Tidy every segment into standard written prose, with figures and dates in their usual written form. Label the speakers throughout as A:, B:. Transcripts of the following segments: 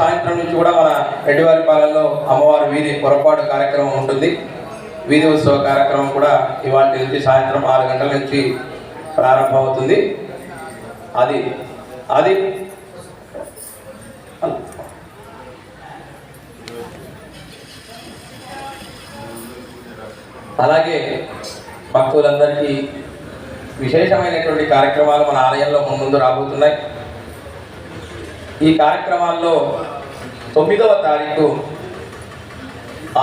A: సాయంత్రం నుంచి కూడా మన రెడ్డివారిపాలెంలో అమ్మవారి వీధి పొరపాటు కార్యక్రమం ఉంటుంది. వీధి ఉత్సవ కార్యక్రమం కూడా ఇవాళ నుంచి సాయంత్రం 6 గంటల నుంచి ప్రారంభమవుతుంది. అది అది అలాగే భక్తులందరికీ విశేషమైనటువంటి కార్యక్రమాలు మన ఆలయంలో ముందు రాబోతున్నాయి. ఈ కార్యక్రమాల్లో 9వ తారీఖు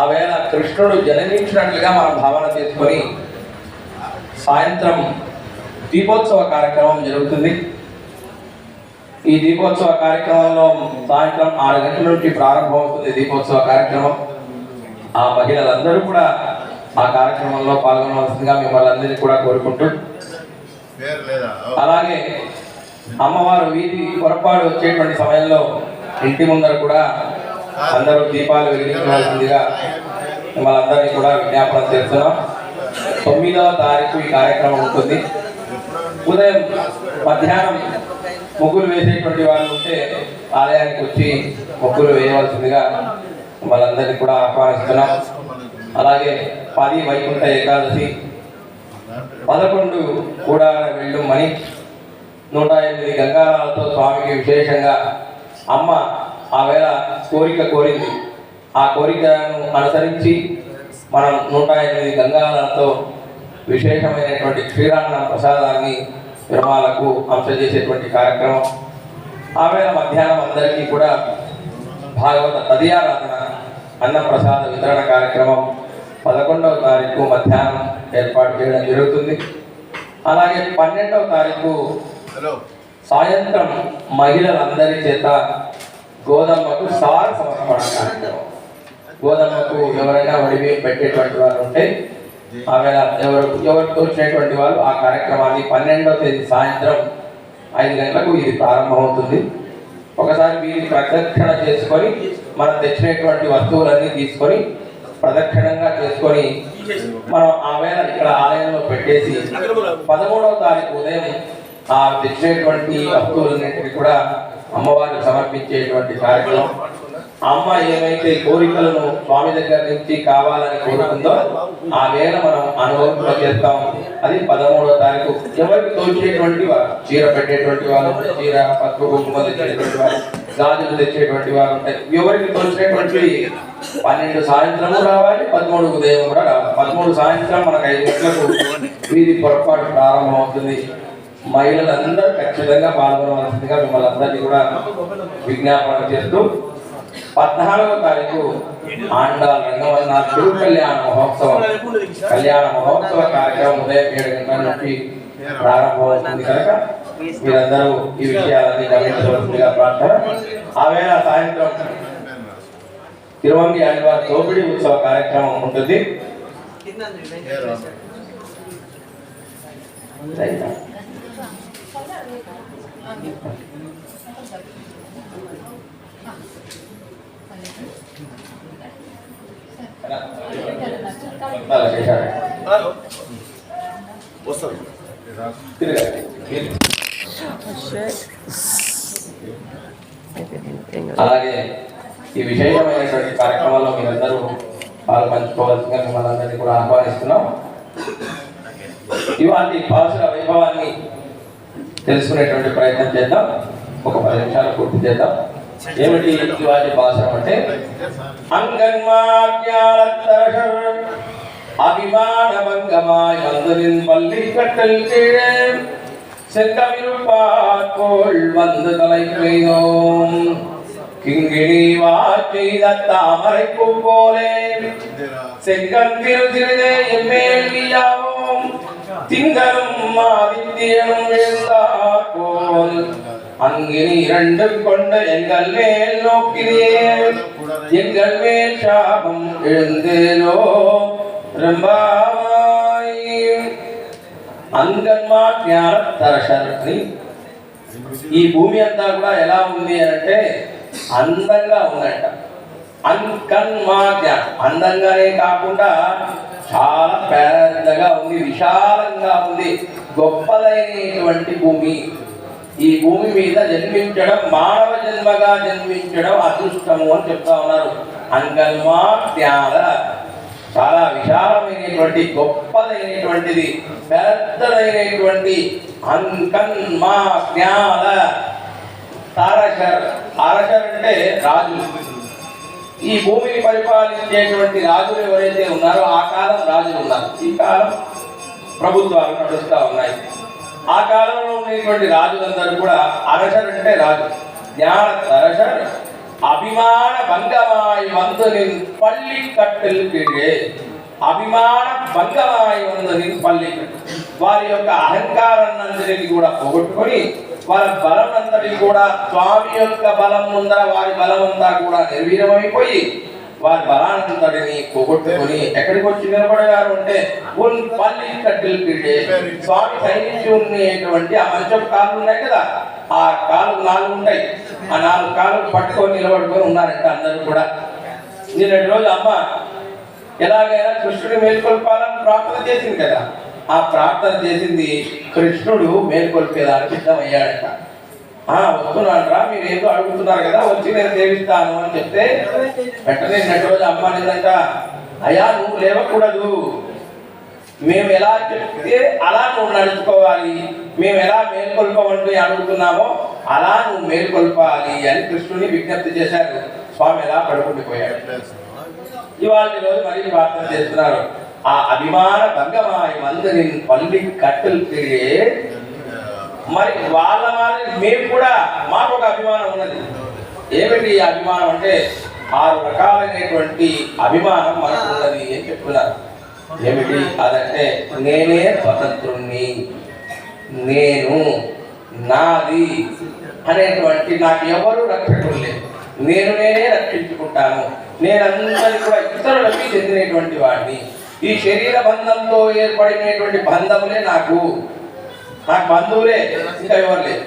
A: ఆవేళ కృష్ణుడు జన్మించినట్లుగా మనం భావన చేసుకొని సాయంత్రం దీపోత్సవ కార్యక్రమం జరుగుతుంది. ఈ దీపోత్సవ కార్యక్రమంలో సాయంత్రం 6 గంటల నుంచి ప్రారంభమవుతుంది దీపోత్సవ కార్యక్రమం. ఆ మహిళలందరూ కూడా ఆ కార్యక్రమంలో పాల్గొనవలసిందిగా మిమ్మల్ని అందరినీ కూడా కోరుకుంటూ, అలాగే అమ్మవారు వీధి పొరపాటు వచ్చేటువంటి సమయంలో ఇంటి ముందర కూడా అందరూ దీపాలు వెలిగించవలసిందిగా మిమ్మల్ని అందరినీ కూడా విజ్ఞాపనం చేస్తున్నాం. 9వ తారీఖు ఈ కార్యక్రమం ఉంటుంది. ఉదయం మధ్యాహ్నం ముగ్గులు వేసేటువంటి వాళ్ళు ఉంటే ఆలయానికి వచ్చి ముగ్గులు వేయవలసిందిగా వాళ్ళందరినీ కూడా ఆహ్వానిస్తున్నాం. అలాగే 10 వైకుంఠ ఏకాదశి, 11 కూడా వెళ్ళుమని 108 గంగారాలతో స్వామికి విశేషంగా అమ్మ ఆవేళ కోరిక కోరింది. ఆ కోరికను అనుసరించి మనం 108 గంగారాలతో విశేషమైనటువంటి క్షీరాన్న ప్రసాదాన్ని విరమాలకు అంశజేసేటువంటి కార్యక్రమం. ఆవేళ మధ్యాహ్నం అందరికీ కూడా భాగవత తదియారాధన అన్న ప్రసాద వితరణ కార్యక్రమం 11వ తారీఖు మధ్యాహ్నం ఏర్పాటు చేయడం జరుగుతుంది. అలాగే 12వ తారీఖు సాయంత్రం మహిళలందరి చేత గోధమ్మకు సార సమర్పణ కార్యక్రమం. గోధమ్మకు ఎవరైనా వడివేలు పెట్టేటువంటి వారు ఉంటే ఆవేళ ఎవరికి వచ్చినటువంటి వారు ఆ కార్యక్రమాన్ని 12వ తేదీ సాయంత్రం 5 గంటలకు ఇది ప్రారంభమవుతుంది. ఒకసారి వీరిని ప్రదక్షిణ చేసుకొని మనం తెచ్చినటువంటి వస్తువులన్నీ తీసుకొని ప్రదక్షిణంగా చేసుకొని మనం ఆవేళ ఇక్కడ ఆలయంలో పెట్టేసి 13వ తారీఖు ఉదయం ఆ తెచ్చినటువంటి వస్తువులన్నింటినీ కూడా అమ్మవారికి సమర్పించేటువంటి కార్యక్రమం. అమ్మ ఏమైతే కోరికలను స్వామి దగ్గర నుంచి కావాలని కోరుకుందో ఆ వేళ మనం అనుభవం చేస్తాం. అది 13వ తారీఖు. ఎవరికి తోచేటువంటి వారు, చీర పెట్టేటువంటి వారు, చీర పసుపు కుంకుమ తెచ్చేటువంటి వారు, గాజులు తెచ్చేటువంటి వారు ఉంటాయి. ఎవరికి తోచినటువంటి 12 సాయంత్రము రావాలి, 13 ఉదయం కూడా రావాలి. 13 సాయంత్రం మనకు 5 గంటలకు వీధి పొరపాటు ప్రారంభమవుతుంది. మహిళలందరూ ఖచ్చితంగా పాల్గొనవలసిందిగా మిమ్మల్ని అందరినీ కూడా విజ్ఞాపన చేస్తూ 14వ తారీఖు ఆండాల్ రంగవల్ల తిరు కళ్యాణ మహోత్సవం, కళ్యాణ మహోత్సవ కార్యక్రమం ఉదయం 7 గంటల నుంచి ప్రారంభమవుతుంది కనుక మీరందరూ ఈ విషయాలన్నీ గమనించవలసిందిగా ప్రార్థన. ఆవేళ సాయంత్రం తిరువంగి ఆదివారి తోపిడి ఉత్సవ కార్యక్రమం ఉంటుంది. అలాగే ఈ విశేషమైనటువంటి కార్యక్రమాల్లో మీరందరూ పాల్పంచుకోవాల్సిందిగా మిమ్మల్ని అందరినీ కూడా ఆహ్వానిస్తున్నాం. ఇవాళ పాసుల వైభవాన్ని తెలుసుకునేటువంటి ప్రయత్నం చేద్దాం. ఒక 10 నిమిషాలు పూర్తి చేద్దాం. ఏమిటి ఇవాళ పాసురం అంటే, அங்கன்மாக்யாளத்தரசர் அபிமானபங்கமாய் வந்ததின் பள்ளி கட்டல் கீழே செங்கமிருப்பார்கோள் வந்து தலை பெய்தோம் கிங்கிணி வாச்செய்த தாமரைக்கும் போலே செங்கன் திருதிருதே எம்மேல் வீயாவோம் திங்களும் ஆதித்யனும் எழுந்தார் போல் அங்கினி 2 கொண்ட எங்கள் மேல் நோக்கினேன் எங்கள் மேல் சாபம் எழுந்தேலோ ரம்பாய். అంగన్మాజ్ఞానతరశర్ అని ఈ భూమి అంతా కూడా ఎలా ఉంది అంటే అందంగా ఉందంట. అంకన్మాజ్ఞ అందంగానే కాకుండా చాలా పెద్దగా ఉంది, విశాలంగా ఉంది, గొప్పదైనటువంటి భూమి. ఈ భూమి మీద జన్మించడం, మానవ జన్మగా జన్మించడం అదృష్టము అని చెప్తా ఉన్నారు. అంకల్మా జ్ఞాన చాలా విశాలమైనటువంటి గొప్పదైనటువంటిది, పెద్దదైనటువంటి అంకన్మా జ్ఞాన తారశర్. తారశర్ అంటే రాజు. ఈ భూమిని పరిపాలించేటువంటి రాజులు ఎవరైతే ఉన్నారో ఆ కాలం రాజులు ఉన్నారు, ఈ కాలం ప్రభుత్వాలు నడుస్తూ ఉన్నాయి. ఆ కాలంలో ఉన్నటువంటి రాజులందరూ కూడా అరసర్ అంటే రాజు. జ్ఞాన తరసర్ అభిమాన భంగమాయి వంతుని పల్లి కట్టెలు కీడే. అభిమాన భంగమాయి వంతుని పల్లి, వారి యొక్క అహంకారాన్నంతటిని కూడా పోగొట్టుకొని వారి బలం అంతటిని కూడా స్వామి యొక్క బలం ముందర వారి బలం అంతా కూడా నిర్వీర్యమైపోయి వారి బలానంతటిని పోగొట్టుకొని ఎక్కడికి వచ్చి నిలబడగారు అంటే పల్లి కట్టెలు పీడే. స్వామి సైనించి ఉండేటువంటి ఆ మంచం కాళ్ళు ఉన్నాయి కదా, ఆ కాళ్ళు 4 ఉంటాయి. ఆ 4 కాళ్ళు పట్టుకొని నిలబడుకొని ఉన్నారంట అందరూ కూడా. నిన్నటి రోజు అమ్మ ఎలాగైనా కృష్ణుడు మేల్కొల్పాలని ప్రార్థన చేసింది కదా, ఆ ప్రార్థన చేసింది కృష్ణుడు మేల్కొల్పేదానికి సిద్ధమయ్యాడట. వస్తున్నానరా, మీరు ఏదో అడుగుతున్నారు కదా, వచ్చి నేను సేవిస్తాను అని చెప్తే వెంటనే నిన్నటి రోజు అమ్మ అనేదంట, అయ్యా నువ్వు లేవకూడదు, మేము ఎలా చెప్తే అలా నువ్వు నడుచుకోవాలి, మేము ఎలా మేల్కొల్పమంటూ అడుగుతున్నామో అలా నువ్వు మేల్కొల్పాలి అని కృష్ణుని విజ్ఞప్తి చేశారు. స్వామి ఎలా పడుకుండిపోయాడు. ఇవాళ రోజు మరీ ప్రార్థన చేస్తున్నారు. ఆ అభిమాన భంగమాయి మందిని పల్లి కట్టెలు తిరిగే. మరి వాళ్ళ మేము కూడా మాకు ఒక అభిమానం ఉన్నది. ఏమిటి అభిమానం అంటే 6 రకాలైనటువంటి అభిమానం మనకు ఉన్నది అని చెప్తున్నారు. ఏమిటి అదంటే, నేనే స్వతంత్రుణ్ణి, నేను నాది అనేటువంటి, నాకు ఎవరు రక్షకులు లేదు, నేనే రక్షించుకుంటాను, నేనందరి కూడా ఇతరులకి చెందినటువంటి వాడిని, ఈ శరీర బంధంతో ఏర్పడినటువంటి బంధములే నాకు బంధువులే, ఇంకా ఎవరు లేదు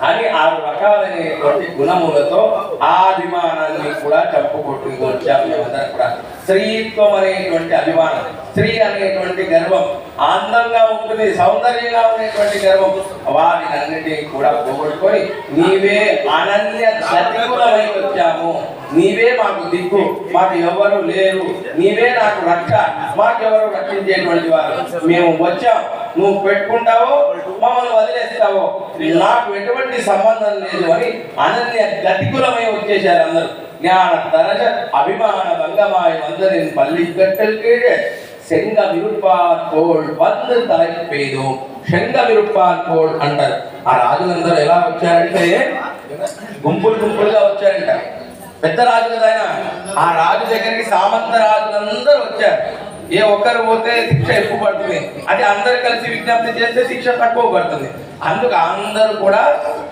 A: అని 6 రకాలైనటువంటి గుణములతో ఆ అభిమానాన్ని కూడా చంపుకొట్టుకు వచ్చాము మేమందరం కూడా. స్త్రీత్వం అనేటువంటి అభిమానం, స్త్రీ అనేటువంటి గర్వం, అందంగా ఉంటుంది, సౌందర్యంగా ఉండేటువంటి గర్వం, వాటినన్నిటినీ కూడా పోగొట్టుకొని నీవే అనన్య గతికులమై వచ్చాము, నీవే మాకు దిక్కు, మాకు ఎవరు లేరు, నీవే నాకు రక్ష, మాకెవరు రక్షించేటువంటి వారు, మేము వచ్చాం, నువ్వు పెట్టుకుంటావో మమ్మల్ని వదిలేస్తావో నాకు ఎటువంటి సంబంధం లేదు అని అనన్య గతికులమై వచ్చేసారు అందరూ. జ్ఞాన తరజ అభిమాన భంగమాయ వందరిన్ పల్లి కట్టెలు కీడే శంగ విరుప్పార్ కోల్ వంద తలైపోయేదు. శంగ విరుప్పార్ కోల్ అంటారు. ఆ రాజులందరూ ఎలా వచ్చారంటే గుంపులుగా వచ్చారంట. పెద్ద రాజు కదా ఆయన. ఆ రాజు దగ్గరికి సామంత రాజులందరూ వచ్చారు. ఏ ఒక్కరు పోతే శిక్ష ఎక్కువ పడుతుంది, అది అందరు కలిసి విజ్ఞప్తి చేస్తే శిక్ష తక్కువ పడుతుంది. అందుకు అందరూ కూడా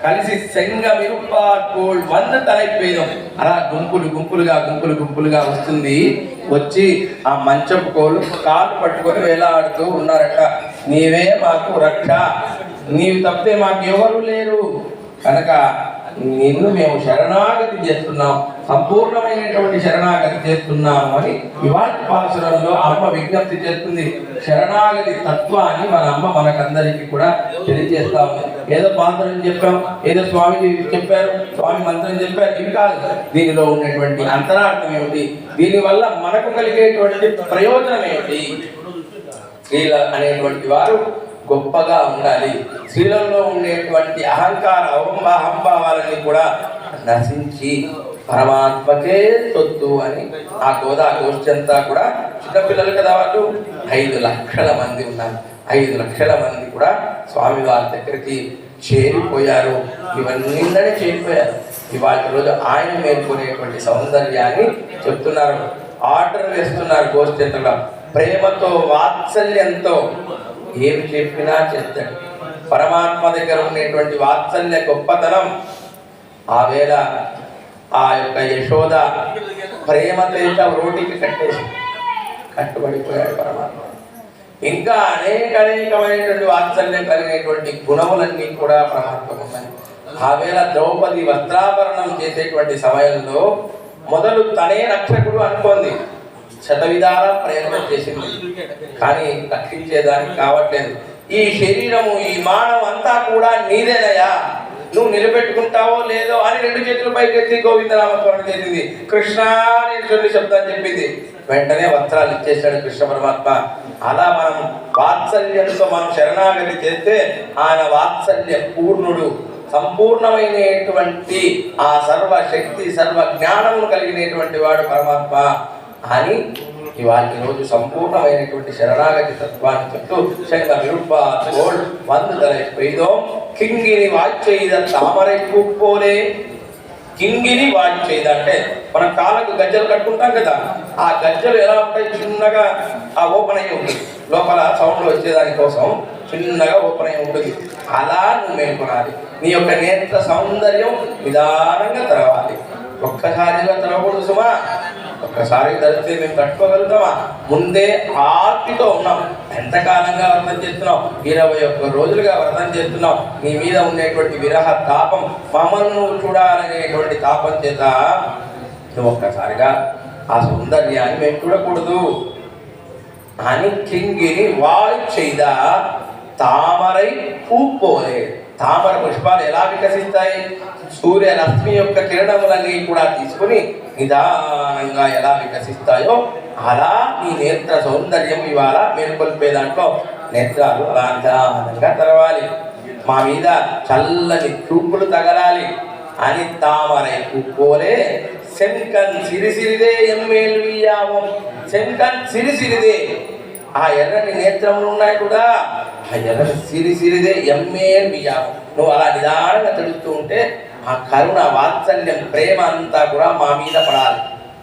A: కలిసి శంగ విరుప్పార్కోల్ వంద తలైపోయినాం. అలా గుంపులుగా వస్తుంది. వచ్చి ఆ మంచపు కోలు కాలు పట్టుకొని వేలాడుతూ ఉన్నారట. నీవే మాకు రక్ష, నీవు తప్పితే మాకు ఎవరు లేరు కనుక నిన్ను మేము శరణాగతి చేస్తున్నాం, సంపూర్ణమైనటువంటి శరణాగతి చేస్తున్నాము అని ఇవాళ పాసురంలో అమ్మ విజ్ఞప్తి చేస్తుంది. శరణాగతి తత్వాన్ని మన అమ్మ మనకందరికీ కూడా తెలియజేస్తా ఉంది. ఏదో పాత్రం చెప్పాం, ఏదో స్వామి చెప్పారు, స్వామి మంత్రం చెప్పారు, ఇవి కాదు. దీనిలో ఉన్నటువంటి అంతరార్థం ఏమిటి, దీనివల్ల మనకు కలిగేటువంటి ప్రయోజనం ఏమిటి. స్త్రీల అనేటువంటి వారు గొప్పగా ఉండాలి. స్త్రీలలో ఉండేటువంటి అహంకార అహంభావాలని కూడా నశించి పరమాత్మకే సొత్తు అని ఆ గోష్ఠి అంతా కూడా చిన్నపిల్లలు కదా వాళ్ళు 5 లక్షల మంది ఉన్నారు. 5 లక్షల మంది కూడా స్వామి వారి దగ్గరికి చేరిపోయారు. ఇవన్నీ చేరిపోయారు. ఇవాళ రోజు ఆయన మేల్కొనేటువంటి సౌందర్యాన్ని చెప్తున్నారు, ఆర్డర్ వేస్తున్నారు. గోష్ఠి అంతగా ప్రేమతో వాత్సల్యంతో ఏమి చెప్పినా చేస్తాడు. పరమాత్మ దగ్గర ఉండేటువంటి వాత్సల్య గొప్పతనం. ఆ వేళ ఆ యొక్క యశోద ప్రేమతో రోటికి కట్టుబడిపోయాడు పరమాత్మ. ఇంకా అనేకమైనటువంటి వాత్సల్యం కలిగినటువంటి గుణములన్నీ కూడా పరమాత్మకు ఉన్నాయి. ఆ వేళ ద్రౌపది వస్త్రాభరణం చేసేటువంటి సమయంలో మొదలు తనే రక్షకుడు అనుకోండి, శతవిధాల ప్రయత్నం చేసింది, కానీ రక్షించేదానికి కావట్లేదు. ఈ శరీరము ఈ మానవం అంతా కూడా నీదేనయ్యా, నువ్వు నిలబెట్టుకుంటావో లేదో అని 2 చేతులు పైకెత్తి గోవిందనామస్మరణ చేసింది. కృష్ణ అని 2 శబ్దాలు చెప్పింది. వెంటనే వస్త్రాలు ఇచ్చేసాడు కృష్ణ పరమాత్మ. అలా మనం వాత్సల్యంతో మనం శరణాగతి చేస్తే ఆయన వాత్సల్య పూర్ణుడు, సంపూర్ణమైనటువంటి ఆ సర్వశక్తి సర్వ జ్ఞానము కలిగినటువంటి వాడు పరమాత్మ అని ఇవాళ రోజు సంపూర్ణమైనటువంటి శరణాగతి తత్వాన్ని చెప్తూ శంగ విరుపాతోల్ వందుదలై పెய்தோம் కింగిని వాచ్చేద తామరై పూపోలే. కింగిని వాచ్చేద అంటే మనం కాళ్ళకు గజ్జలు కట్టుకుంటాం కదా, ఆ గజ్జలు ఎలా ఉంటాయి, చిన్నగా ఆ ఓపెన్ అయ్యి ఉంటుంది, లోపల సౌండ్ వచ్చేదాని కోసం చిన్నగా ఓపెన్ అయ్యి ఉంటుంది. అలా నువ్వు మేల్కొనాలి. నీ యొక్క నేత్ర సౌందర్యం నిదానంగా తెరవాలి. ఒక్కసారిగా తెరవకూడదు సుమా. ఒక్కసారి ధరిస్తే మేము కట్టుకోగలుగుతామా? ముందే ఆర్తితో ఉన్నాం. ఎంతకాలంగా వ్రతం చేస్తున్నాం? 21 రోజులుగా వ్రతం చేస్తున్నాం. నీ మీద ఉండేటువంటి విరహ తాపం, మమ్మల్ని చూడాలనేటువంటి తాపం చేత నువ్వు ఒక్కసారిగా ఆ సౌందర్యాన్ని మేము చూడకూడదు అని కింగిని వాయ్ చేద తామరై పూపోలే. తామర పుష్పాలు ఎలా వికసిస్తాయి? సూర్య రశ్మి యొక్క కిరణములన్నీ కూడా తీసుకుని నిదానంగా ఎలా వికసిస్తాయో అలా నీ నేత్ర సౌందర్యం ఇవాళ మేల్కొల్పే దాంట్లో నేత్రాలు అలా నిదానంగా తెరవాలి. మా మీద చల్లని చూపులు తగలాలి అని తామరై పూపోలే శంకన్ సిరిసిరిదే ఎమ్మేల్వియావం. శంకన్ సిరిసిరిదే, ఆ ఎర్రని నేత్రములు ఉన్నాయి కూడా, ఆ ఎర్రని సిరిసిరిదే ఎమ్మేల్వియావం. నువ్వు అలా నిదానంగా తెలుస్తూ ఉంటే ఆ కరుణ వాత్సల్యం ప్రేమ అంతా కూడా మా మీద పడాలి.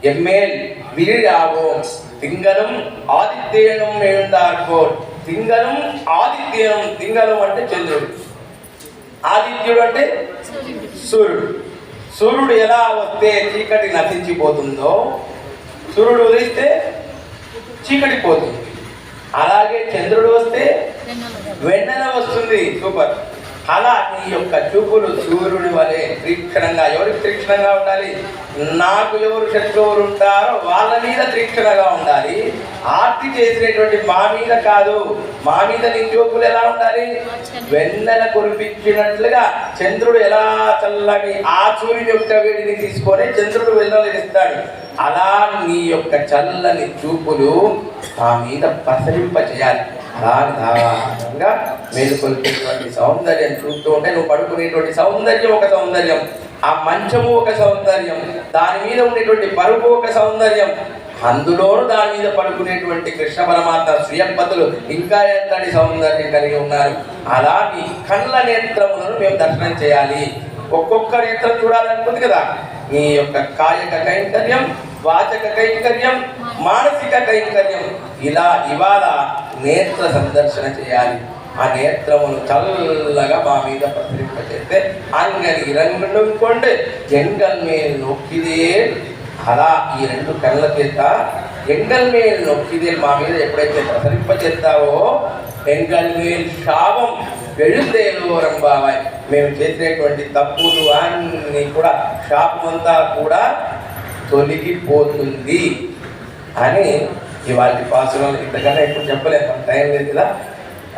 A: ఎమ్మేల్ విరియావం తింగళం ఆదిత్యనం మేందార్కో. తింగళం ఆదిత్యనం, తింగళం అంటే చంద్రుడు, ఆదిత్యుడు అంటే సూర్యుడు. సూర్యుడు ఎలా వస్తే చీకటి నశించిపోతుందో, సూర్యుడు ఉదయిస్తే చీకటి పోతుంది, అలాగే చంద్రుడు వస్తే వెన్నెల వస్తుంది. సూపర్. అలా నీ యొక్క చూపులు సూర్యుడి వలె తీక్షణంగా, ఎవరికి తీక్షణంగా ఉండాలి? నాకు ఎవరు శత్రువులు ఉంటారో వాళ్ళ మీద తీక్షణగా ఉండాలి. ఆర్తి చేసినటువంటి మా మీద కాదు. మా మీద నీ చూపులు ఎలా ఉండాలి? వెన్నెల కురిపించినట్లుగా చంద్రుడు ఎలా చల్లని ఆ సూర్యుని యొక్క వేడిని తీసుకొని చంద్రుడు వెన్నెలనిస్తాడు. అలా నీ యొక్క చల్లని చూపులు మా మీద ప్రసరింప చేయాలి. అలా నిదానంగా మేలుకొల్పేటువంటి సౌందర్యం చూస్తూ ఉంటే నువ్వు పడుకునేటువంటి సౌందర్యం ఒక సౌందర్యం, ఆ మంచము ఒక సౌందర్యం, దాని మీద ఉండేటువంటి పరుపు ఒక సౌందర్యం, అందులోనూ దాని మీద పడుకునేటువంటి కృష్ణ పరమాత్మ శ్రీయంపతులు ఇంకా ఎంతటి సౌందర్యం కలిగి ఉన్నారు. అలా నీ కళ్ళ నేత్రములను మేము దర్శనం చేయాలి. ఒక్కొక్క నేత్రం చూడాలనుకుంది కదా. నీ యొక్క కాయక కైంకర్యం, వాచక కైంకర్యం, మానసిక కైంకర్యం, ఇలా ఇవాళ నేత్ర సందర్శన చేయాలి. ఆ నేత్రమును చల్లగా మా మీద ప్రసరింపచేస్తే అంగని ఇరంగుండు ఎంగల్ మేల్ నొక్కిదే. అలా ఈ 2 కళ్ళ చేత ఎంగల్ మేల్ నొక్కిదే మా మీద ఎప్పుడైతే ప్రసరింపచేస్తావో ఎంగల్ మేల్ శాపం వెళుదేలో రంబావాయ్. మేము చేసినటువంటి తప్పులు అన్నీ కూడా శాపమంతా కూడా తొలగిపోతుంది అని ఇవాళ పాసులు. ఇంతకన్నా ఎక్కువ చెప్పలేము, మన టైం లేదు కదా,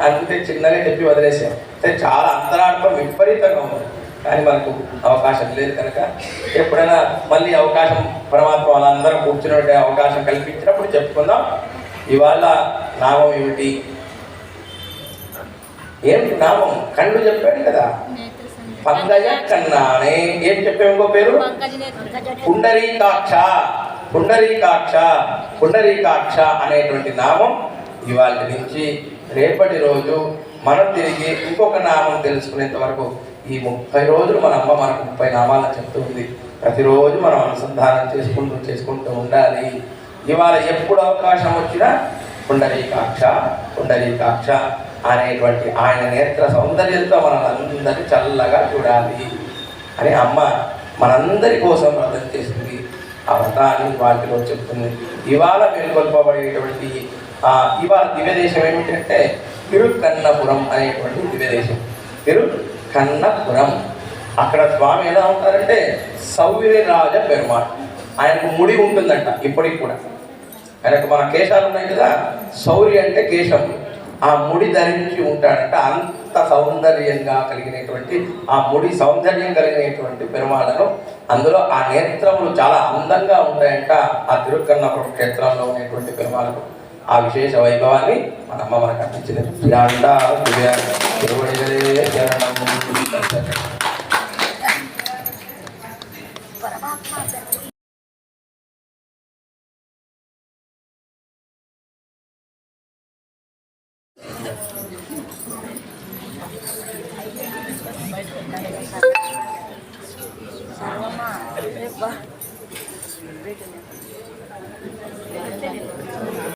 A: అందుకే చిన్నగా చెప్పి వదిలేసాం. అంటే చాలా అంతరార్థం విపరీతంగా ఉంది, కానీ మనకు అవకాశం లేదు కనుక ఎప్పుడైనా మళ్ళీ అవకాశం పరమాత్మ వాళ్ళందరూ కూర్చునే అవకాశం కల్పించినప్పుడు చెప్పుకుందాం. ఇవాళ నామం ఏమిటి? ఏమిటి నామం? కళ్ళు చెప్పాడు కదా, పంకజ కన్నానే. ఏం చెప్పాము ఇంకో పేరు? పుండరీకాక్ష. పుండరీకాక్ష, పుండరీకాక్ష అనేటువంటి నామం ఇవాళ నుంచి రేపటి రోజు మనం తిరిగి ఇంకొక నామం తెలుసుకునేంత వరకు ఈ 30 రోజులు మన అమ్మ మనకు 30 నామాలను చెప్తూ ఉంది. ప్రతిరోజు మనం అనుసంధానం చేసుకుంటూ ఉండాలి. ఇవాళ ఎప్పుడు అవకాశం వచ్చినా పుండరీకాక్ష పుండరీకాక్ష అనేటువంటి ఆయన నేత్ర సౌందర్యంతో మనందరినీ చల్లగా చూడాలి అని అమ్మ మనందరి కోసం వ్రతం చేసింది. ఆ వ్రతాన్ని వాటిలో చెప్తుంది. ఇవాళ మేల్కొల్పబడేటువంటి ఇవాళ దివ్యదేశం ఏమిటంటే తిరుకన్నపురం అనేటువంటి దివ్యదేశం. తిరుకన్నపురం. అక్కడ స్వామి ఎలా ఉంటారంటే సౌర్యరాజ పెరుమాళ్. ఆయనకు ముడి ఉంటుందంట ఇప్పటికి కూడా. ఆయనకు మన కేశాలు ఉన్నాయి కదా, శౌర్య అంటే కేశం, ఆ ముడి ధరించి ఉంటాడంట. అంత సౌందర్యంగా కలిగినటువంటి ఆ ముడి సౌందర్యం కలిగినటువంటి పెరుమాళను, అందులో ఆ నేత్రములు చాలా అందంగా ఉంటాయంట. ఆ తిరుక్కన్నపురం క్షేత్రంలో ఉన్నటువంటి పెరుమాళకు ఆ విశేష వైభవాన్ని మన అమ్మ మనకు అందించింది.
B: Sarwa ma,